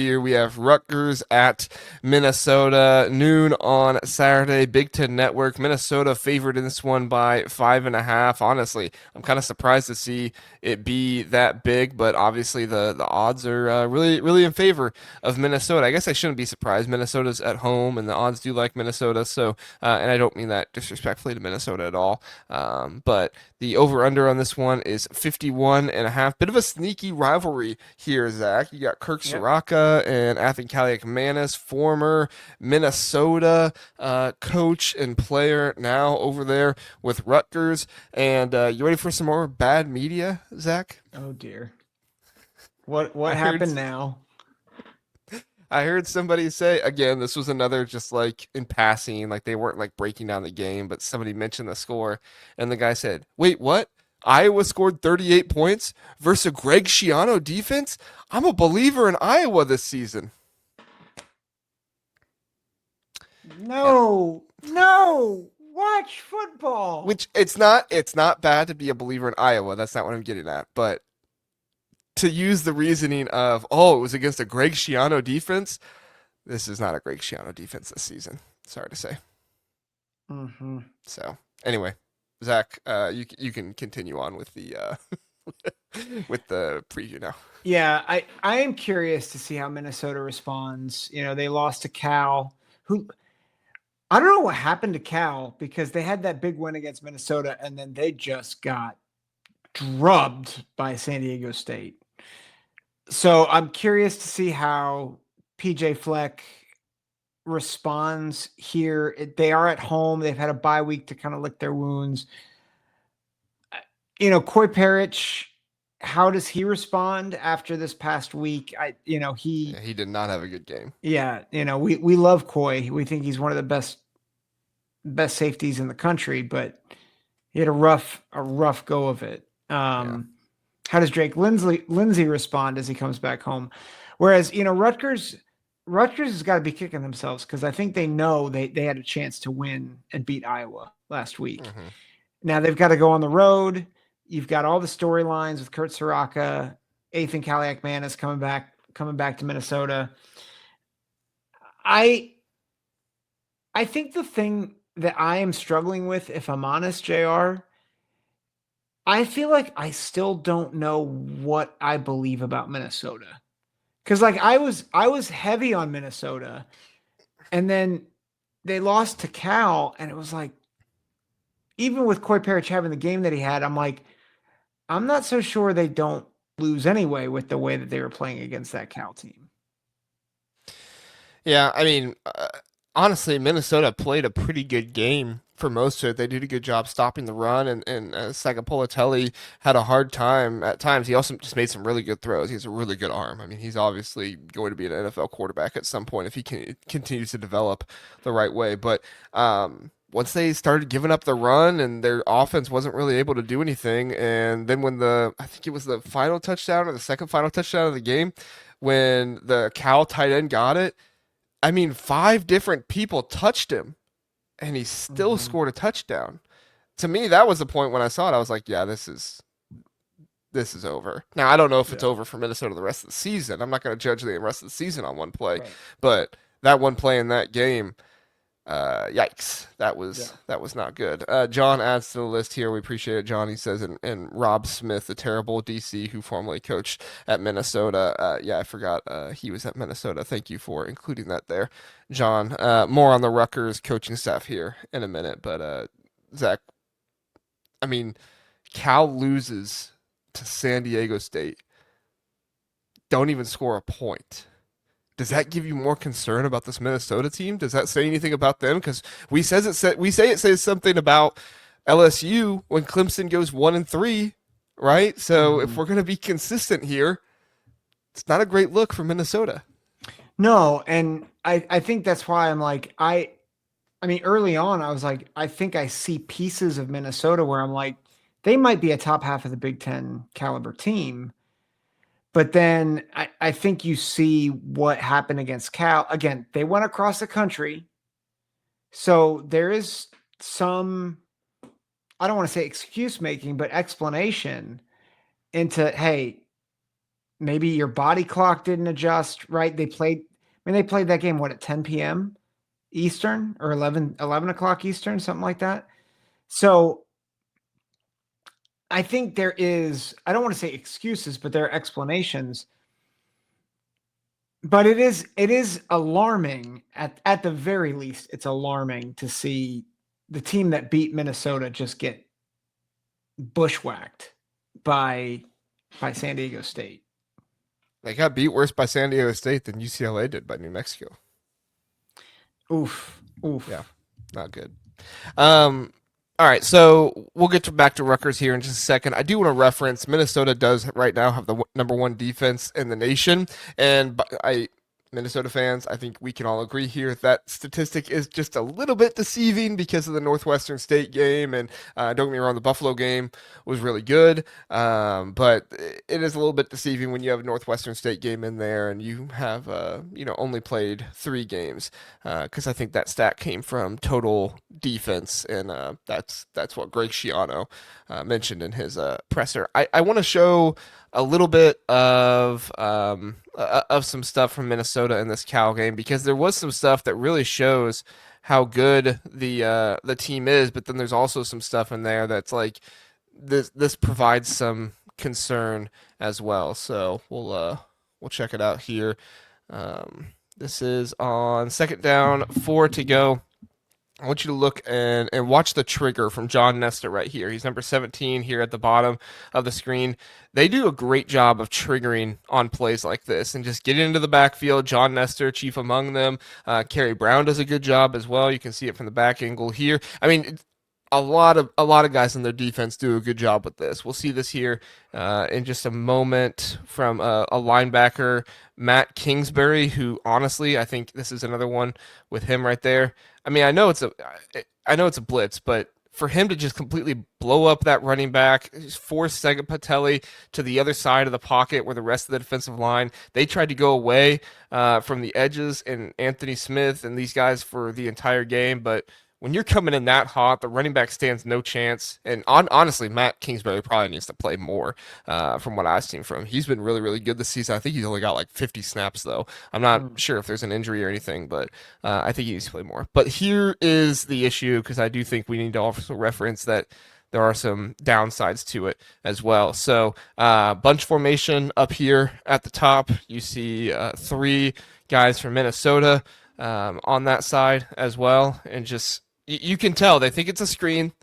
Here we have Rutgers at Minnesota, noon on Saturday. Big Ten Network. Minnesota favored in this one by 5.5. Honestly, I'm kind of surprised to see it be that big, but obviously the odds are really in favor of Minnesota. I guess I shouldn't be surprised. Minnesota's at home, and the odds do like Minnesota. So, and I don't mean that disrespectfully to Minnesota at all. But the over under on this one is 51.5. Bit of a sneaky rivalry here, Zach. You got Kirk Yep. Soraka and Athan Kaliakmanis, former Minnesota coach and player, now over there with Rutgers. And you ready for some more bad media, Zach? Oh dear. What I heard happened now? I heard somebody say again, this was another just like in passing, like they weren't like breaking down the game, but somebody mentioned the score, and the guy said, "Wait, what? Iowa scored 38 points versus a Greg Schiano defense? I'm a believer in Iowa this season." And No, no. Watch football. which it's not bad to be a believer in Iowa. That's not what I'm getting at, but to use the reasoning of, oh, it was against a Greg Schiano defense. This is not a Greg Schiano defense this season. Sorry to say. hmm So anyway, Zach, you can continue on with the with the preview now. Yeah, I am curious to see how Minnesota responds. They lost to Cal, who I don't know what happened to Cal because they had that big win against Minnesota and then they just got drubbed by San Diego State. So I'm curious to see how PJ Fleck responds here. They are at home. They've had a bye week to kind of lick their wounds. Coy Parrish, how does he respond after this past week? Yeah, he did not have a good game. Yeah, we love Coy. We think he's one of the best safeties in the country, but he had a rough go of it. Yeah. How does Drake Lindsay respond as he comes back home? Whereas, Rutgers has got to be kicking themselves because I think they know they had a chance to win and beat Iowa last week. hmm Now they've got to go on the road. You've got all the storylines with Kurt Soraka, Athan Kaliakmanis coming back to Minnesota. I think the thing that I am struggling with, if I'm honest, JR, I feel like I still don't know what I believe about Minnesota. Cause like I was heavy on Minnesota and then they lost to Cal and it was like, even with Coy Parrish having the game that he had, I'm like, I'm not so sure they don't lose anyway with the way that they were playing against that Cal team. Yeah, I mean, honestly, Minnesota played a pretty good game for most of it. They did a good job stopping the run, and Sagapolatelli had a hard time at times. He also just made some really good throws. He has a really good arm. I mean, he's obviously going to be an NFL quarterback at some point if he continues to develop the right way. But once they started giving up the run and their offense wasn't really able to do anything, and then when I think it was the final touchdown or the second final touchdown of the game, when the Cal tight end got it, I mean, five different people touched him, and he still Mm-hmm. scored a touchdown. To me, that was the point when I saw it. I was like, yeah, this is over. Now, I don't know if it's Yeah. over for Minnesota the rest of the season. I'm not going to judge the rest of the season on one play, Right. but that one play in that game, yikes, that Yeah. was not good. John adds to the list here. We appreciate it, John. He says, and Rob Smith, the terrible DC who formerly coached at Minnesota. Yeah, I forgot he was at Minnesota. Thank you for including that there, John. More on the Rutgers coaching staff here in a minute, but Zach, I mean, Cal loses to San Diego State. Don't even score a point. Does that give you more concern about this Minnesota team? Does that say anything about them? Because we say it says something about LSU when Clemson goes 1-3, right? So if Mm-hmm. we're gonna be consistent here, it's not a great look for Minnesota. No, and I think that's why I'm like I mean early on I was like I think I see pieces of Minnesota where I'm like they might be a top half of the Big Ten caliber team, but then I think you see what happened against Cal. Again, they went across the country, so there is some I don't want to say excuse making, but explanation into hey maybe your body clock didn't adjust, right? They played that game, what, at 10 p.m. Eastern or 11 o'clock Eastern, something like that. So I think there is, I don't want to say excuses, but there are explanations. But it is alarming at the very least. It's alarming to see the team that beat Minnesota just get bushwhacked by San Diego State. They got beat worse by San Diego State than UCLA did by New Mexico. Oof, Yeah, oof. not good. Um, all right, so we'll get back to Rutgers here in just a second. I do want to reference Minnesota does right now have the number one defense in the nation, and Minnesota fans, I think we can all agree here that statistic is just a little bit deceiving because of the Northwestern State game, and don't get me wrong, the Buffalo game was really good, but it is a little bit deceiving when you have a Northwestern State game in there and you have only played 3 games because I think that stat came from total defense, and that's what Greg Schiano mentioned in his presser. I want to show a little bit of some stuff from Minnesota in this Cal game because there was some stuff that really shows how good the team is, but then there's also some stuff in there that's like this provides some concern as well. So we'll check it out here. This is on second down, 4 to go. I want you to look and watch the trigger from John Nestor right here. He's number 17 here at the bottom of the screen. They do a great job of triggering on plays like this and just get into the backfield. John Nestor, chief among them. Kerry Brown does a good job as well. You can see it from the back angle here. I mean, a lot of guys in their defense do a good job with this. We'll see this here in just a moment from a linebacker, Matt Kingsbury, who honestly I think this is another one with him right there. I mean, I know it's a blitz, but for him to just completely blow up that running back, force Segapatelli to the other side of the pocket where the rest of the defensive line, they tried to go away from the edges and Anthony Smith and these guys for the entire game, but when you're coming in that hot, the running back stands no chance. And honestly, Matt Kingsbury probably needs to play more from what I've seen from him. He's been really, really good this season. I think he's only got like 50 snaps, though. I'm not Mm. sure if there's an injury or anything, but I think he needs to play more. But here is the issue because I do think we need to also reference that there are some downsides to it as well. So, bunch formation up here at the top. You see 3 guys from Minnesota on that side as well. And just you can tell they think it's a screen.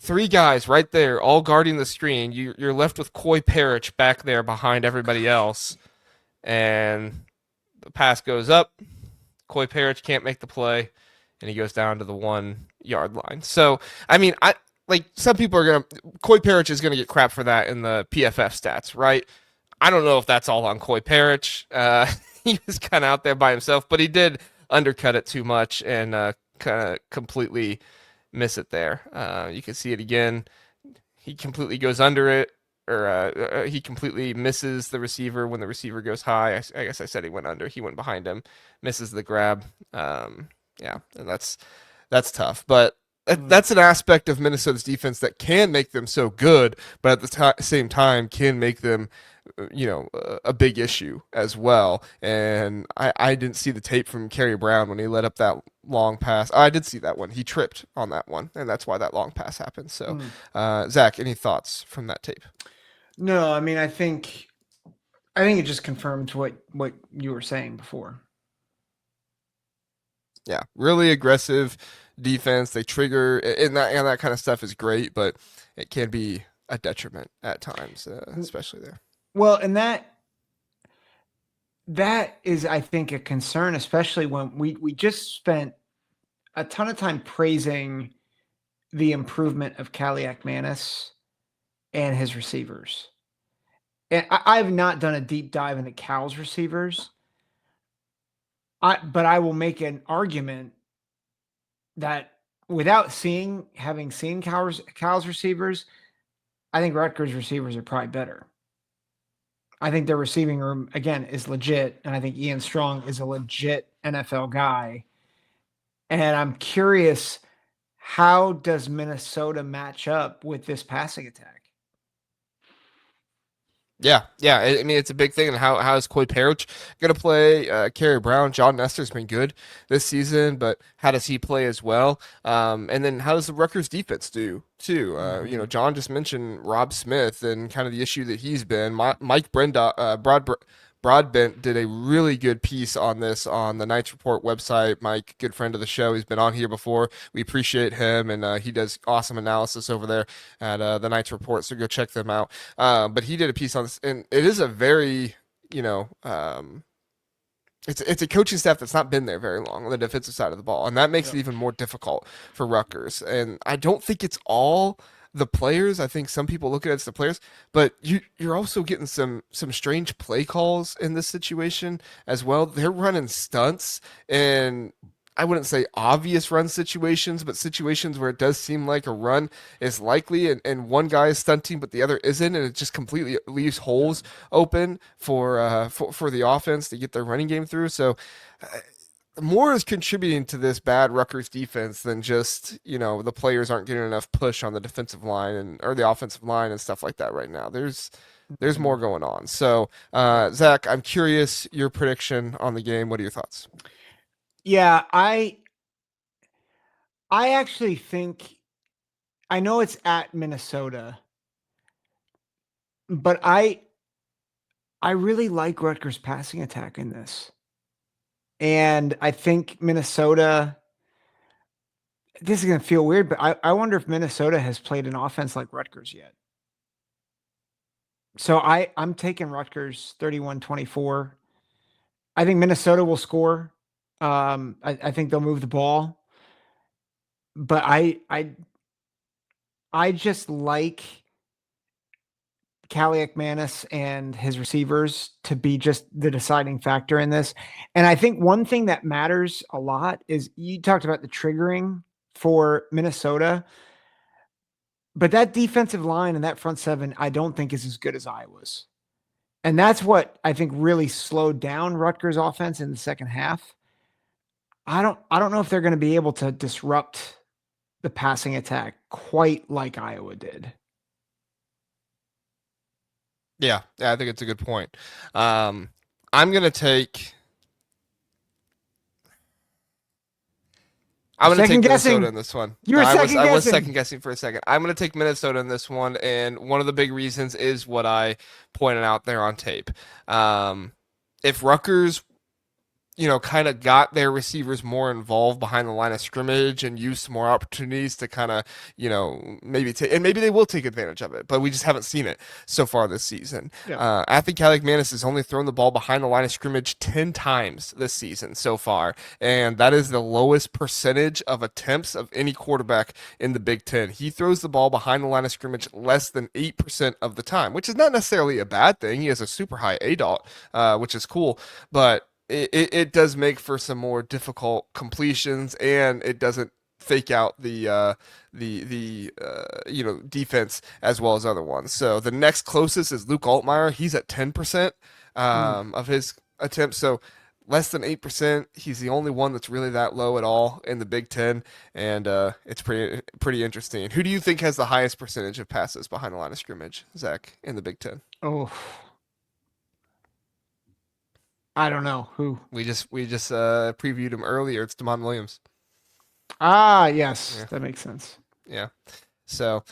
3 guys right there, all guarding the screen. You're left with Coye Parrish back there behind everybody else, and the pass goes up. Coye Parrish can't make the play, and he goes down to the 1 yard line. So I mean, I like some people are gonna Coye Parrish is gonna get crap for that in the PFF stats, right? I don't know if that's all on Coye Parrish. He was kind of out there by himself, but he did undercut it too much and kind of completely miss it there. You can see it again. He completely goes under it, or he completely misses the receiver when the receiver goes high. I guess I said he went under. He went behind him, misses the grab. Yeah, and that's tough. But Mm. that's an aspect of Minnesota's defense that can make them so good, but at the same time can make them, a big issue as well. And I didn't see the tape from Kerry Brown when he let up that long pass. Oh, I did see that one. He tripped on that one, and that's why that long pass happened. So, Mm. Zach, any thoughts from that tape? No, I mean, I think it just confirms what you were saying before. Yeah, really aggressive defense. They trigger, and that kind of stuff is great, but it can be a detriment at times, especially there. Well, and that is, I think, a concern, especially when we just spent a ton of time praising the improvement of Kaliakmanis and his receivers. And I've not done a deep dive into Cal's receivers. But I will make an argument that without having seen Cal's receivers, I think Rutgers receivers are probably better. I think their receiving room again is legit, and I think Ian Strong is a legit NFL guy. And I'm curious, how does Minnesota match up with this passing attack? Yeah. I mean, it's a big thing. And how is Coy Parrish going to play? Kerry Brown, John Nestor's been good this season, but how does he play as well? And then how does the Rutgers defense do too? Mm-hmm. John just mentioned Rob Smith and kind of the issue that he's been. Mike Brenda, Broadbent did a really good piece on this on the Knights Report website. Mike, good friend of the show, he's been on here before. We appreciate him, and he does awesome analysis over there at the Knights Report. So go check them out. But he did a piece on this, and it is a very, you know, it's a coaching staff that's not been there very long on the defensive side of the ball, and that makes it Yep. even more difficult for Rutgers. And I don't think it's all the players. I think some people look at it as the players, but you're also getting some strange play calls in this situation as well. They're running stunts, and I wouldn't say obvious run situations, but situations where it does seem like a run is likely, and one guy is stunting, but the other isn't, and it just completely leaves Yeah. holes open for the offense to get their running game through. So more is contributing to this bad Rutgers defense than just, the players aren't getting enough push on the defensive line and or the offensive line and stuff like that right now. There's Mhm. more going on. So, Yeah. Zach, I'm curious your prediction on the game. What are your thoughts? Yeah, I actually think I know it's at Minnesota, but I really like Rutgers passing attack in this. And I think Minnesota, this is going to feel weird, but I wonder if Minnesota has played an offense like Rutgers yet. So I'm taking Rutgers 31-24. I think Minnesota will score. I think they'll move the ball, but I just like Kaliakmanis and his receivers to be just the deciding factor in this. And I think one thing that matters a lot is you talked about the triggering for Minnesota, but that defensive line and that front seven, I don't think is as good as Iowa's. And that's what I think really slowed down Rutgers offense in the second half. I don't know if they're going to be able to disrupt the passing attack quite like Iowa did. Yeah, I think it's a good point. Um, I'm gonna take You're I'm gonna second take Minnesota guessing. in this one. You No, were I was second I was guessing. second guessing for a second. I'm gonna take Minnesota in this one, and one of the big reasons is what I pointed out there on tape. Um, if Rutgers kind of got their receivers more involved behind the line of scrimmage and used some more opportunities to kind of, maybe take, and maybe they will take advantage of it, but we just haven't seen it so far this season. Yeah. Athan Kaliakmanis has only thrown the ball behind the line of scrimmage 10 times this season so far, and that is the lowest percentage of attempts of any quarterback in the Big Ten. He throws the ball behind the line of scrimmage less than 8% of the time, which is not necessarily a bad thing. He has a super high ADOT, which is cool, but it does make for some more difficult completions, and it doesn't fake out the defense as well as other ones. So the next closest is Luke Altmaier. He's at 10% Mm. of his attempts. So less than 8%. He's the only one that's really that low at all in the Big Ten, and it's pretty interesting. Who do you think has the highest percentage of passes behind the line of scrimmage, Zach, in the Big Ten? Oh, I don't know who. We just previewed him earlier. It's Demond Williams. Ah, yes, Yeah, that makes sense. yeah. So,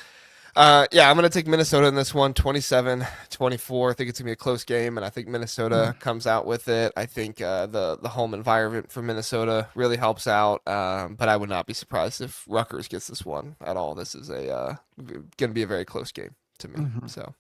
yeah, I'm going to take Minnesota in this one, 27-24. I think it's going to be a close game, and I think Mm. Minnesota comes out with it. I think the home environment for Minnesota really helps out, but I would not be surprised if Rutgers gets this one at all. This is a going to be a very close game to me. Mhm. So.